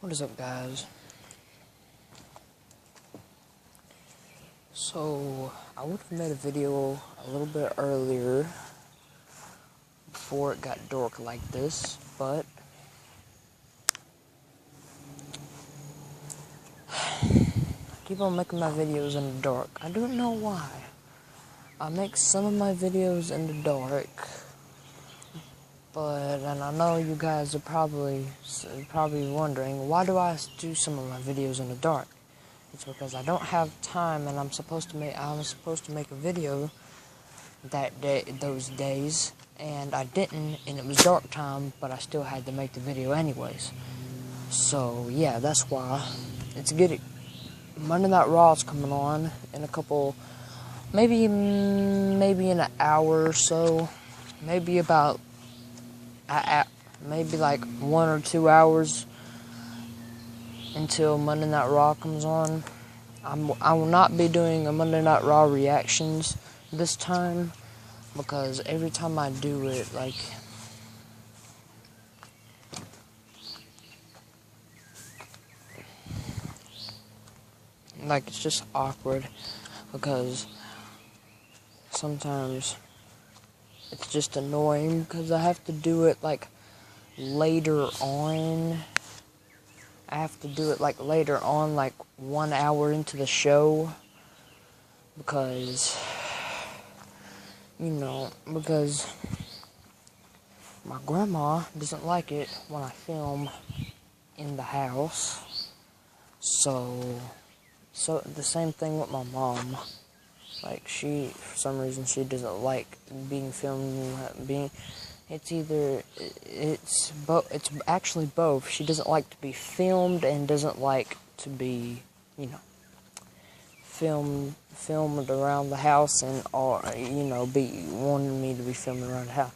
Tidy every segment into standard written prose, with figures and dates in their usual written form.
What is up, guys? So, I would have made a video a little bit earlier before it got dark like this, but I keep on making my videos in the dark. I don't know why. I make some of my videos in the dark, and I know you guys are probably wondering, why do I do some of my videos in the dark? It's because I don't have time, and I was supposed to make a video those days, and I didn't, and it was dark time, but I still had to make the video anyways. So yeah, that's why. It's getting Monday Night Raw's coming on in a couple, maybe in an hour or so, maybe about maybe like 1 or 2 hours until Monday Night Raw comes on. I will not be doing a Monday Night Raw reactions this time, because every time I do it, like it's just awkward, because sometimes it's just annoying because I have to do it like later on. I have to do it like later on, like 1 hour into the show, because my grandma doesn't like it when I film in the house. So the same thing with my mom. Like, for some reason, she doesn't like being filmed. It's actually both. She doesn't like to be filmed and doesn't like to be, filmed around the house, or be wanting me to be filmed around the house.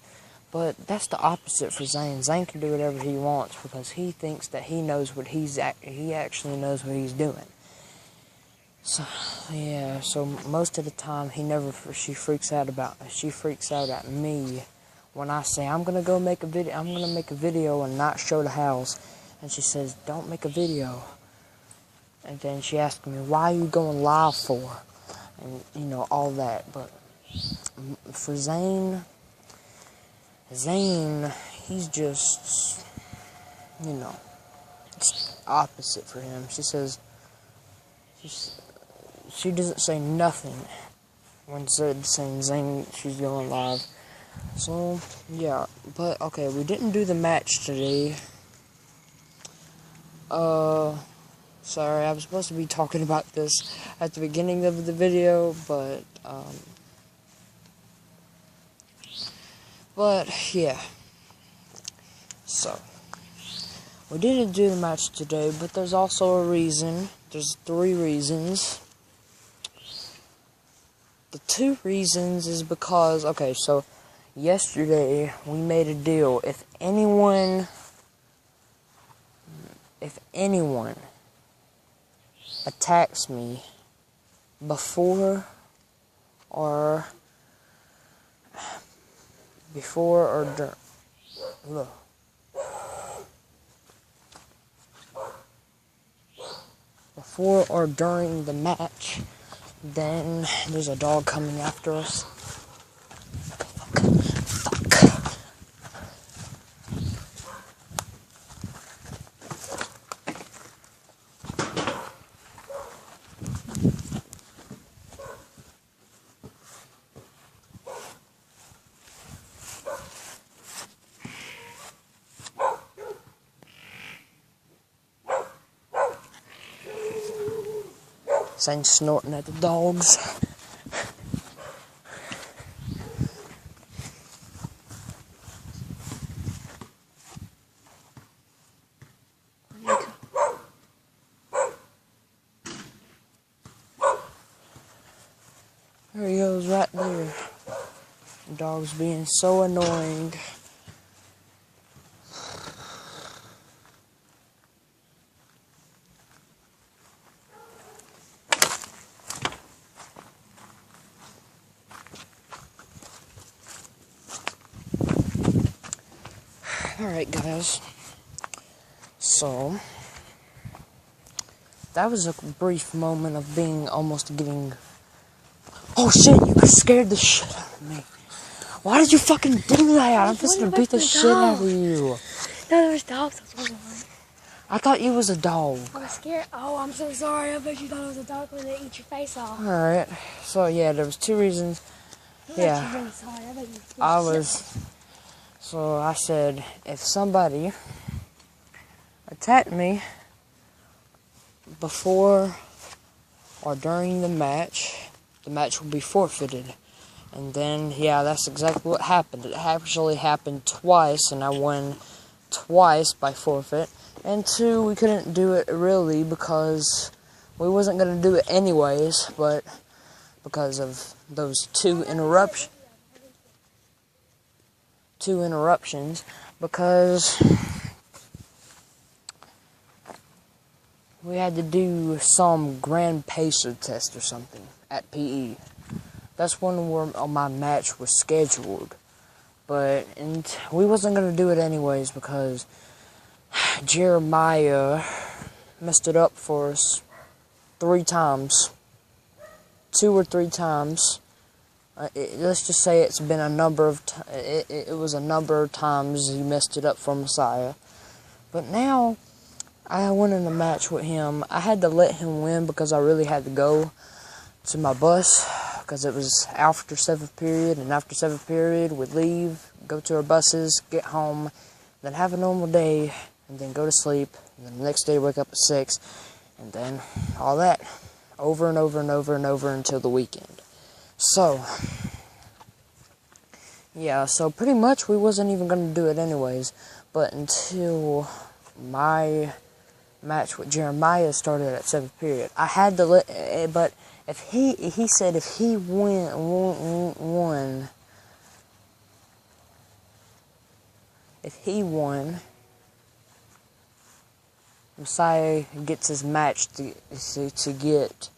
But that's the opposite for Zane. Zane can do whatever he wants because he thinks that he knows what he actually knows what he's doing. So yeah, so most of the time she freaks out at me when I say I'm gonna make a video and not show the house, and she says, "Don't make a video." And then she asks me, "Why are you going live for?" And all that. But for Zane, he's just, it's opposite for him. She says, she doesn't say nothing when saying Zane, she's going live. So, yeah. But, okay, we didn't do the match today. Sorry, I was supposed to be talking about this at the beginning of the video, but yeah. So, we didn't do the match today, but there's also a reason. There's 3 reasons. The 2 reasons is because, okay, so yesterday we made a deal. If anyone attacks me before or during the match, then there's a dog coming after us. Fuck. Saying snorting at the dogs. There he goes, right there. The dog's being so annoying. Alright, guys. So, that was a brief moment of being almost getting... Oh shit, you scared the shit out of me. Why did you fucking do that? I'm just gonna beat the shit out of you. No, there was dogs. I thought you was a dog. I was scared. Oh, I'm so sorry. I bet you thought it was a dog when they eat your face off. Alright, so yeah, there was 2 reasons. Yeah, Really sorry. I bet you I was... So I said, if somebody attacked me before or during the match will be forfeited. And then, yeah, that's exactly what happened. It actually happened twice, and I won twice by forfeit. And 2, we couldn't do it really because we wasn't going to do it anyways, but because of those 2 interruptions, because we had to do some grand pacer test or something at PE. That's when my match was scheduled, but we wasn't gonna do it anyways because Jeremiah messed it up for us 3 times, 2 or 3 times. Let's just say it's been a number of it was a number of times he messed it up for Messiah. But now I went in a match with him. I had to let him win because I really had to go to my bus because it was after 7th period, and after 7th period we'd leave, go to our buses, get home, then have a normal day, and then go to sleep, and then the next day wake up at 6, and then all that over and over and over and over until the weekend. So, yeah, so pretty much we wasn't even going to do it anyways, but until my match with Jeremiah started at 7th period, I had to let, but if he said if he won, Messiah gets his match to get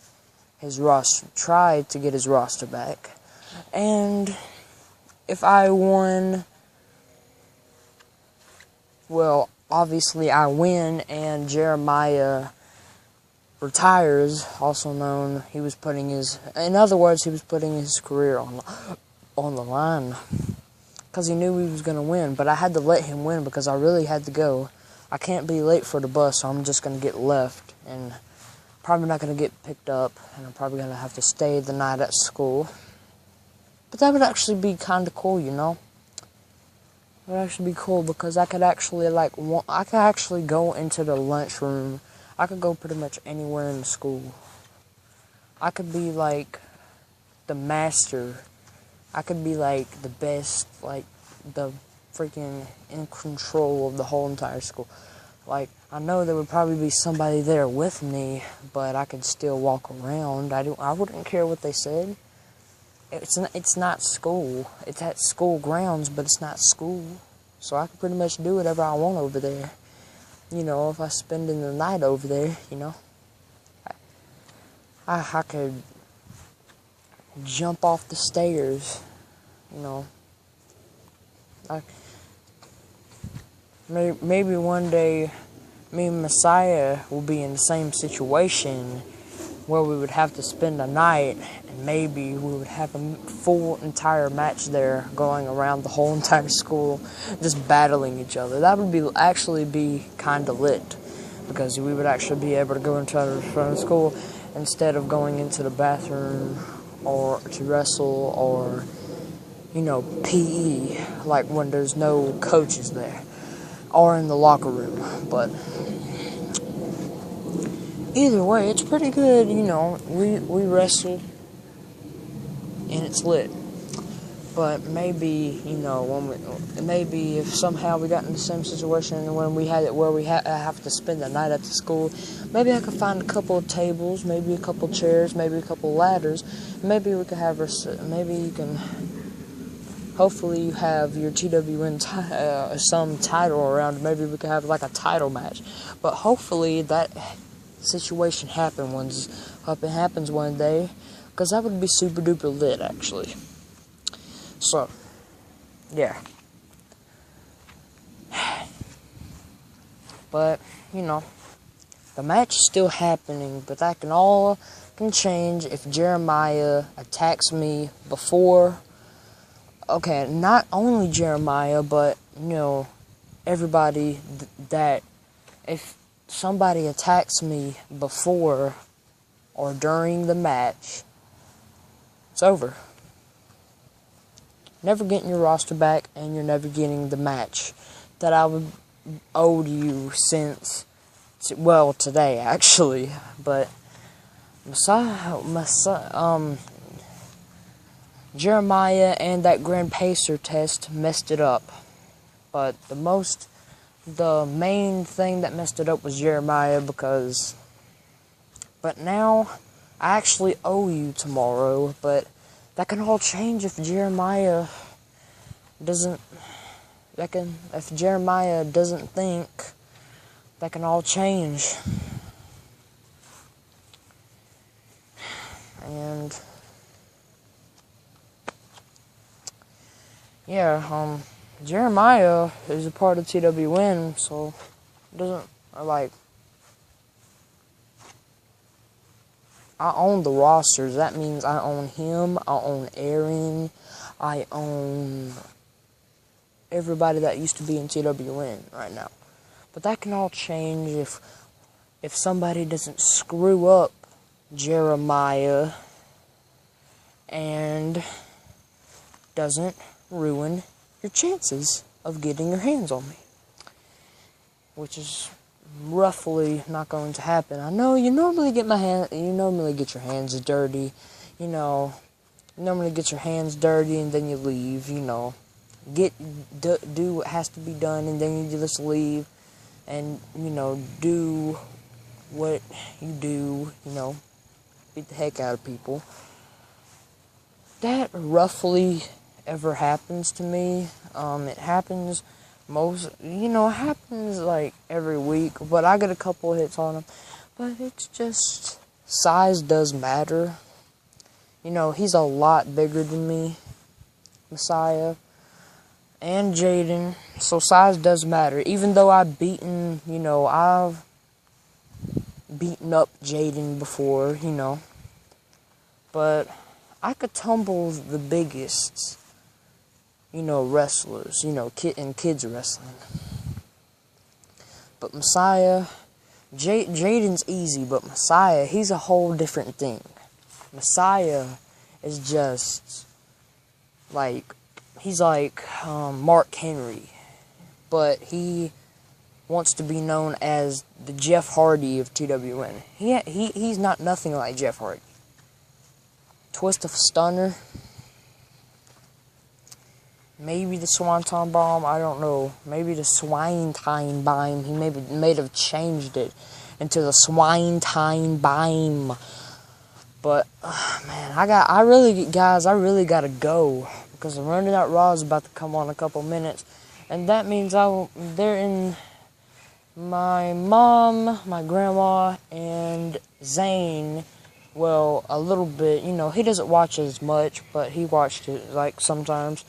his roster, tried to get his roster back. And if I won, well, obviously I win and Jeremiah retires, also known, he was putting his career on the line. Because he knew he was going to win, but I had to let him win because I really had to go. I can't be late for the bus, so I'm just going to get left, and probably not going to get picked up, and I'm probably going to have to stay the night at school. But that would actually be kind of cool, you know? It would actually be cool because I could actually, go into the lunchroom. I could go pretty much anywhere in the school. I could be, like, the master. I could be, like, the best, like, the freaking in control of the whole entire school. Like, I know there would probably be somebody there with me, but I could still walk around. I wouldn't care what they said. It's not school. It's at school grounds, but it's not school. So I could pretty much do whatever I want over there. You know, if I spend the night over there, you know. I could jump off the stairs, you know. Maybe one day me and Messiah will be in the same situation where we would have to spend a night, and maybe we would have a full entire match there going around the whole entire school, just battling each other. That would actually be kind of lit, because we would actually be able to go into the front of school instead of going into the bathroom or to wrestle or, you know, PE, like when there's no coaches there, or in the locker room. But either way, it's pretty good, you know. We wrestle and it's lit. But maybe, you know, maybe if somehow we got in the same situation when we had it where we have to spend the night at the school, maybe I could find a couple of tables, maybe a couple of chairs, maybe a couple of ladders. Maybe we could have maybe you can. Hopefully you have your TWN some title around. Maybe we could have like a title match. But hopefully that situation happens one day, because that would be super duper lit, actually. So, yeah. But, you know, The match is still happening, but that can change if Jeremiah attacks me before. Okay, not only Jeremiah, but, everybody that if somebody attacks me before or during the match, it's over. Never getting your roster back, and you're never getting the match that I would owed you since, well, today actually. But Jeremiah and that Grand Pacer test messed it up. But the main thing that messed it up was Jeremiah, but now I actually owe you tomorrow, but that can all change if Jeremiah doesn't think, that can all change. And yeah, Jeremiah is a part of TWN, so I own the rosters. That means I own him, I own Aaron, I own everybody that used to be in TWN right now. But that can all change if somebody doesn't screw up Jeremiah and doesn't ruin your chances of getting your hands on me, which is roughly not going to happen. I know you normally get your hands dirty, you normally get your hands dirty and then you leave, do what has to be done and then you just leave and, do what you do, beat the heck out of people. That roughly ever happens to me. It happens it happens like every week, but I get a couple hits on him. But it's just, size does matter. He's a lot bigger than me, Messiah, and Jaden, so size does matter. Even though I've beaten up Jaden before, but I could tumble the biggest, wrestlers, in kids wrestling. But Messiah, Jaden's easy, but Messiah, he's a whole different thing. Messiah is just he's like Mark Henry, but he wants to be known as the Jeff Hardy of TWN. He's not nothing like Jeff Hardy. Twist of a stunner. Maybe the Swanton Bomb, I don't know. Maybe the Swinetine Bomb. He may have changed it into the Swinetine Bomb. But, man, I really gotta go. Because the Running Out Raw is about to come on in a couple minutes. And that means they're in my mom, my grandma, and Zane. Well, a little bit, he doesn't watch as much, but he watched it, sometimes.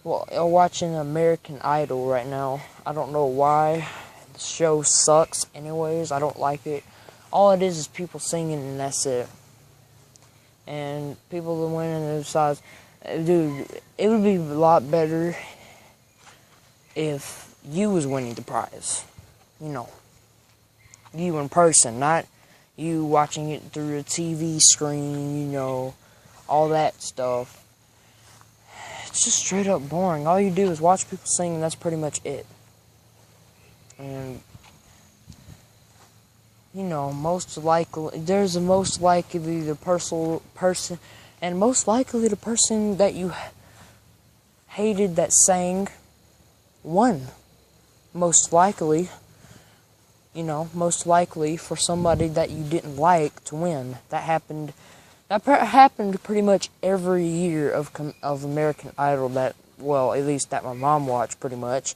Well, I'm watching American Idol right now. I don't know why. The show sucks anyways. I don't like it. All it is people singing and that's it. And people are winning their sides. Dude, it would be a lot better if you was winning the prize. You in person, not you watching it through a TV screen, all that stuff. It's just straight up boring. All you do is watch people sing, and that's pretty much it. And, most likely the person, and most likely the person that you hated that sang won. Most likely for somebody that you didn't like to win. That happened pretty much every year of American Idol at least that my mom watched pretty much.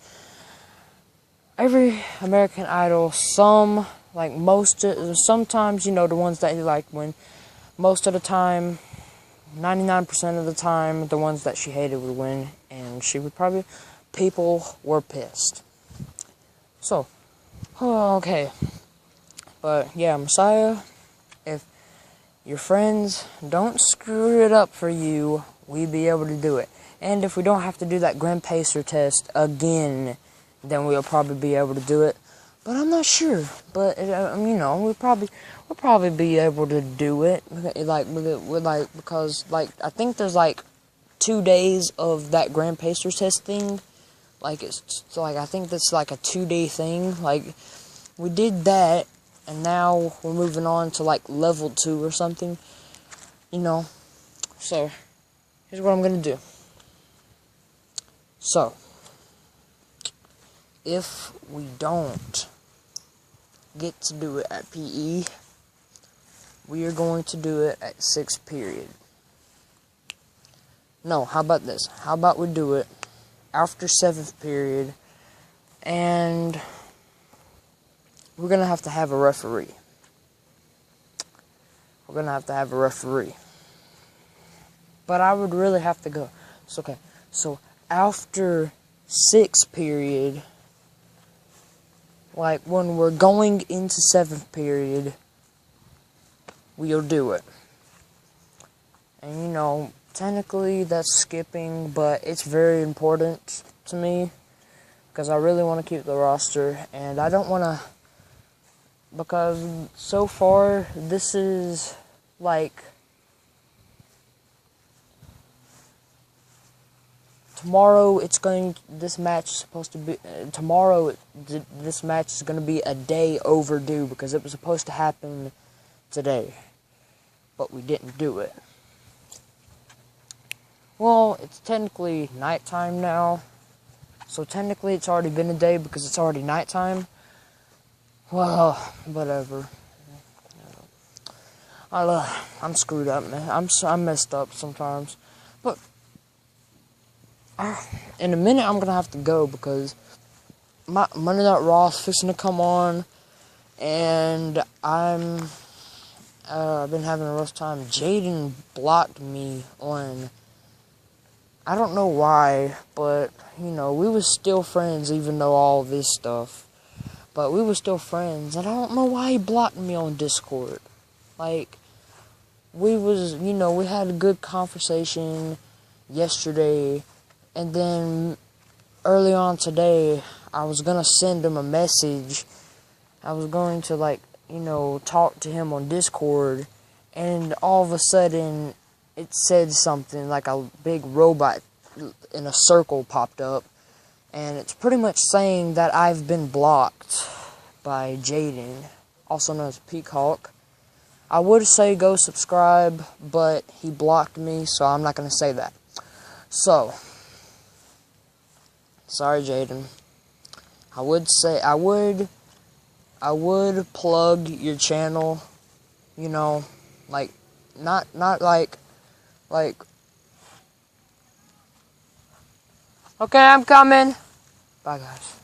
Every American Idol, sometimes, the ones that you like win. Most of the time, 99% of the time, the ones that she hated would win, and people were pissed. So, okay. But yeah, Messiah, if your friends don't screw it up for you, we be able to do it. And if we don't have to do that Grim Pacer test again, then we'll probably be able to do it. But I'm not sure. But we'll probably be able to do it. Because I think there's 2 days of that Grand Pacer test thing. I think that's a 2-day thing. We did that, and now we're moving on to level 2 or something. So here's what I'm gonna do. So if we don't get to do it at PE, we are going to do it at 6th period. No, how about this? How about we do it after 7th period, and we're going to have a referee. We're going to have a referee. But I would really have to go. So after 6th period, when we're going into 7th period, we'll do it. And technically that's skipping, but it's very important to me because I really want to keep the roster, and I don't want to, because so far this is tomorrow this match is supposed to be, this match is going to be a day overdue because it was supposed to happen today, but we didn't do it. Well, it's technically nighttime now, so technically it's already been a day because it's already nighttime. Well, whatever. I'm screwed up, man. I'm messed up sometimes, but in a minute I'm gonna have to go because my Monday Night Raw is fixing to come on, and I've been having a rough time. Jaden blocked me on, I don't know why, but we was still friends even though all this stuff. But we were still friends, and I don't know why he blocked me on Discord. We had a good conversation yesterday, and then early on today, I was gonna send him a message. I was going to talk to him on Discord, and all of a sudden, it said something like a big robot in a circle popped up, and it's pretty much saying that I've been blocked by Jaden, also known as Peacock. I would say go subscribe, but he blocked me, so I'm not going to say that. So, sorry Jaden. I would plug your channel, not okay, I'm coming. Bye, guys.